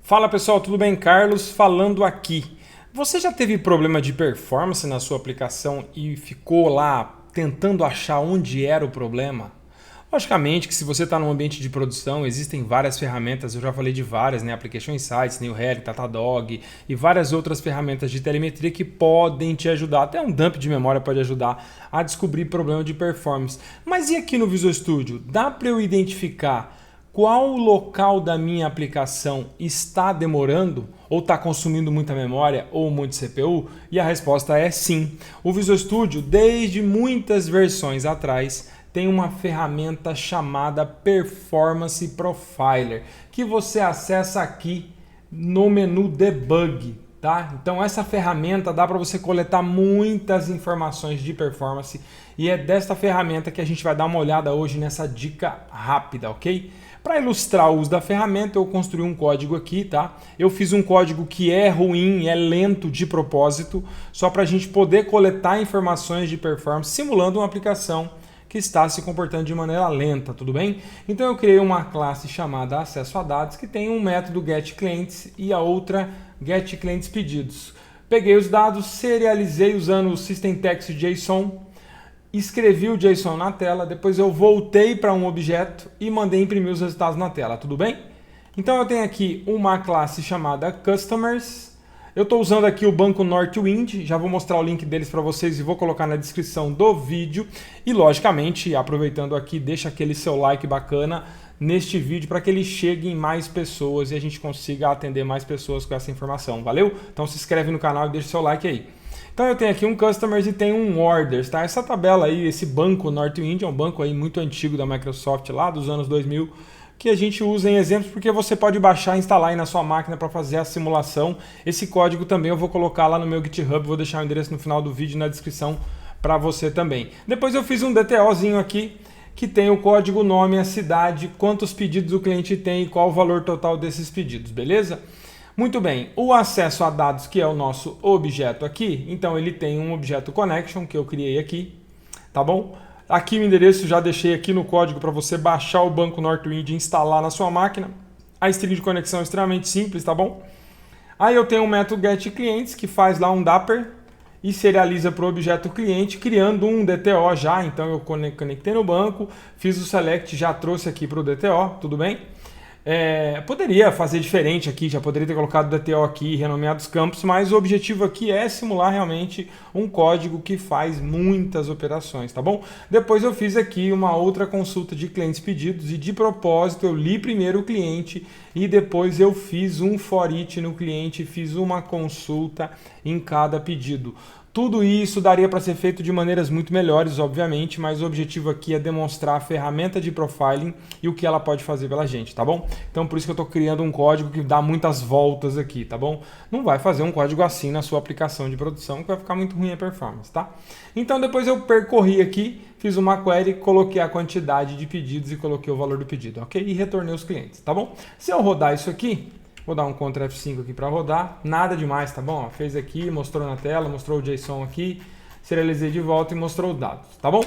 Fala pessoal, tudo bem? Carlos falando aqui. Você já teve problema de performance na sua aplicação e ficou lá tentando achar onde era o problema? Logicamente que se você está num ambiente de produção, existem várias ferramentas, eu já falei de várias, né? Application Insights, New Relic, Datadog e várias outras ferramentas de telemetria que podem te ajudar. Até um dump de memória pode ajudar a descobrir problema de performance. Mas e aqui no Visual Studio? Dá para eu identificar qual local da minha aplicação está demorando ou está consumindo muita memória ou muito CPU? E a resposta é sim. O Visual Studio, desde muitas versões atrás, tem uma ferramenta chamada Performance Profiler, que você acessa aqui no menu Debug. Tá? Então essa ferramenta dá para você coletar muitas informações de performance e é desta ferramenta que a gente vai dar uma olhada hoje nessa dica rápida, ok? Para ilustrar o uso da ferramenta, eu construí um código aqui, tá? Eu fiz um código que é ruim, é lento de propósito, só para a gente poder coletar informações de performance simulando uma aplicação que está se comportando de maneira lenta, tudo bem? Então eu criei uma classe chamada acesso a dados que tem um método getClients e a outra getClientsPedidos. Peguei os dados, serializei usando o SystemText.json, escrevi o JSON na tela, depois eu voltei para um objeto e mandei imprimir os resultados na tela, tudo bem? Então eu tenho aqui uma classe chamada Customers. Eu estou usando aqui o banco Northwind, já vou mostrar o link deles para vocês e vou colocar na descrição do vídeo. E logicamente, aproveitando aqui, deixa aquele seu like bacana neste vídeo para que ele chegue em mais pessoas e a gente consiga atender mais pessoas com essa informação, valeu? Então se inscreve no canal e deixa o seu like aí. Então eu tenho aqui um Customers e tenho um Orders, tá? Essa tabela aí, esse banco Northwind é um banco aí muito antigo da Microsoft lá dos anos 2000, que a gente usa em exemplos porque você pode baixar e instalar aí na sua máquina para fazer a simulação. Esse código também eu vou colocar lá no meu GitHub, vou deixar o endereço no final do vídeo na descrição para você também. Depois eu fiz um DTOzinho aqui que tem o código, nome, a cidade, quantos pedidos o cliente tem e qual o valor total desses pedidos, beleza? Muito bem, o acesso a dados, que é o nosso objeto aqui, então ele tem um objeto connection que eu criei aqui, tá bom? Aqui o endereço já deixei aqui no código para você baixar o banco Northwind e instalar na sua máquina. A string de conexão é extremamente simples, tá bom? Aí eu tenho um método getClients que faz lá um Dapper e serializa para o objeto cliente, criando um DTO já. Então eu conectei no banco, fiz o select, já trouxe aqui para o DTO, tudo bem? Poderia fazer diferente aqui, já poderia ter colocado o DTO aqui, renomeado os campos, mas o objetivo aqui é simular realmente um código que faz muitas operações, tá bom? Depois eu fiz aqui uma outra consulta de clientes pedidos e de propósito eu li primeiro o cliente e depois eu fiz um for each no cliente, fiz uma consulta em cada pedido. Tudo isso daria para ser feito de maneiras muito melhores, obviamente, mas o objetivo aqui é demonstrar a ferramenta de profiling e o que ela pode fazer pela gente, tá bom? Então por isso que eu estou criando um código que dá muitas voltas aqui, tá bom? Não vai fazer um código assim na sua aplicação de produção que vai ficar muito ruim a performance, tá? Então depois eu percorri aqui, fiz uma query, coloquei a quantidade de pedidos e coloquei o valor do pedido, ok? E retornei os clientes, tá bom? Se eu rodar isso aqui, vou dar um Ctrl F5 aqui para rodar, nada demais, tá bom? Fez aqui, mostrou na tela, mostrou o JSON aqui, serializei de volta e mostrou os dados, tá bom?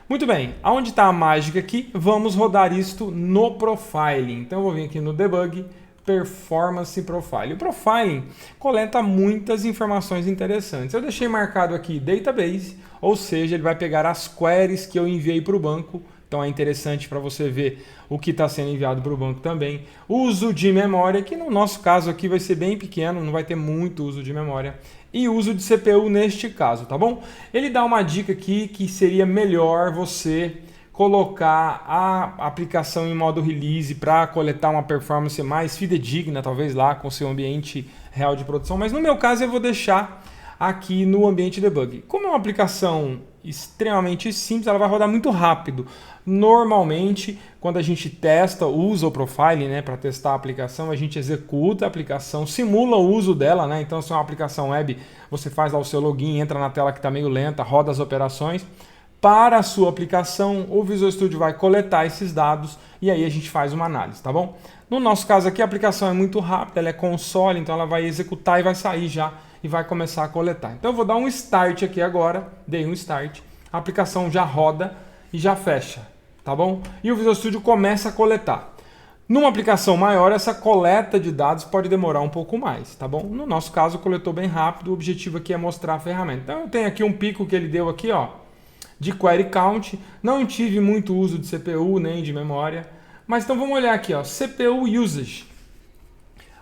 Muito bem, aonde está a mágica aqui? Vamos rodar isto no Profiling. Então eu vou vir aqui no Debug, Performance Profiling. O Profiling coleta muitas informações interessantes. Eu deixei marcado aqui Database, ou seja, ele vai pegar as queries que eu enviei para o banco. Então é interessante para você ver o que está sendo enviado para o banco também. Uso de memória, que no nosso caso aqui vai ser bem pequeno, não vai ter muito uso de memória. E uso de CPU neste caso, tá bom? Ele dá uma dica aqui que seria melhor você colocar a aplicação em modo release para coletar uma performance mais fidedigna, talvez lá com o seu ambiente real de produção. Mas no meu caso eu vou deixar aqui no ambiente debug. Como é uma aplicação extremamente simples, ela vai rodar muito rápido. Normalmente, quando a gente testa, usa o profiling, né, para testar a aplicação, a gente executa a aplicação, simula o uso dela, né? Então, se é uma aplicação web, você faz lá o seu login, entra na tela que está meio lenta, roda as operações. Para a sua aplicação, o Visual Studio vai coletar esses dados e aí a gente faz uma análise, tá bom? No nosso caso aqui, a aplicação é muito rápida, ela é console, então ela vai executar e vai sair já e vai começar a coletar. Então eu vou dar um start aqui agora, dei um start, a aplicação já roda e já fecha, tá bom? E o Visual Studio começa a coletar. Numa aplicação maior, essa coleta de dados pode demorar um pouco mais, tá bom? No nosso caso, coletou bem rápido, o objetivo aqui é mostrar a ferramenta. Então eu tenho aqui um pico que ele deu aqui, ó, de query count. Não tive muito uso de CPU nem de memória, mas então vamos olhar aqui, ó, CPU usage.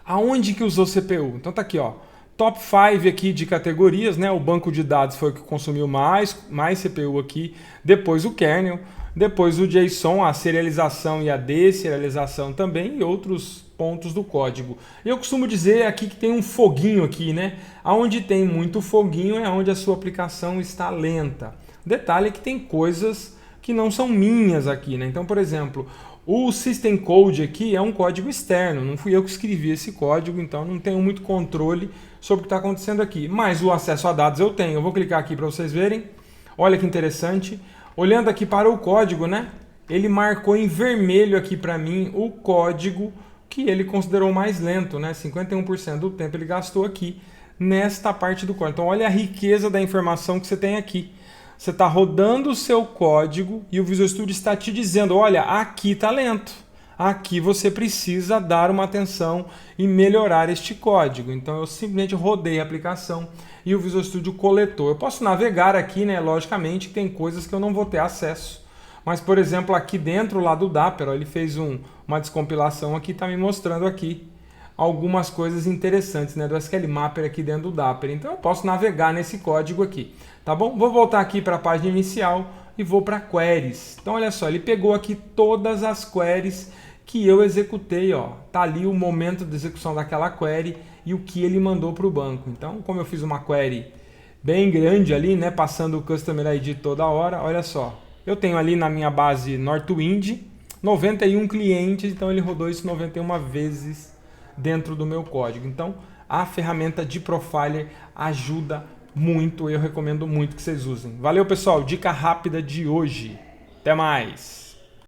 Aonde que usou CPU? Então tá aqui, ó, top 5 aqui de categorias, né? O banco de dados foi o que consumiu mais CPU aqui, depois o kernel, depois o JSON, a serialização e a deserialização também, e outros pontos do código. Eu costumo dizer aqui que tem um foguinho aqui, né? Aonde tem muito foguinho é onde a sua aplicação está lenta. Detalhe é que tem coisas que não são minhas aqui, né? Então, por exemplo, o System Code aqui é um código externo, não fui eu que escrevi esse código, então não tenho muito controle sobre o que está acontecendo aqui. Mas o acesso a dados eu tenho. Eu vou clicar aqui para vocês verem. Olha que interessante. Olhando aqui para o código, né? Ele marcou em vermelho aqui para mim o código que ele considerou mais lento, né? 51% do tempo ele gastou aqui nesta parte do código. Então olha a riqueza da informação que você tem aqui. Você está rodando o seu código e o Visual Studio está te dizendo, olha, aqui está lento. Aqui você precisa dar uma atenção e melhorar este código. Então eu simplesmente rodei a aplicação e o Visual Studio coletou. Eu posso navegar aqui, né? Logicamente tem coisas que eu não vou ter acesso. Mas, por exemplo, aqui dentro lá do Dapper, ó, ele fez uma descompilação aqui, está me mostrando aqui algumas coisas interessantes, né, do SQL Mapper aqui dentro do Dapper. Então eu posso navegar nesse código aqui, tá bom? Vou voltar aqui para a página inicial e vou para queries. Então olha só, ele pegou aqui todas as queries que eu executei, ó. Tá ali o momento de execução daquela query e o que ele mandou para o banco. Então, como eu fiz uma query bem grande ali, né, passando o Customer ID toda hora, olha só. Eu tenho ali na minha base Northwind 91 clientes, então ele rodou isso 91 vezes dentro do meu código. Então, a ferramenta de Profiler ajuda muito, eu recomendo muito que vocês usem. Valeu, pessoal, dica rápida de hoje. Até mais!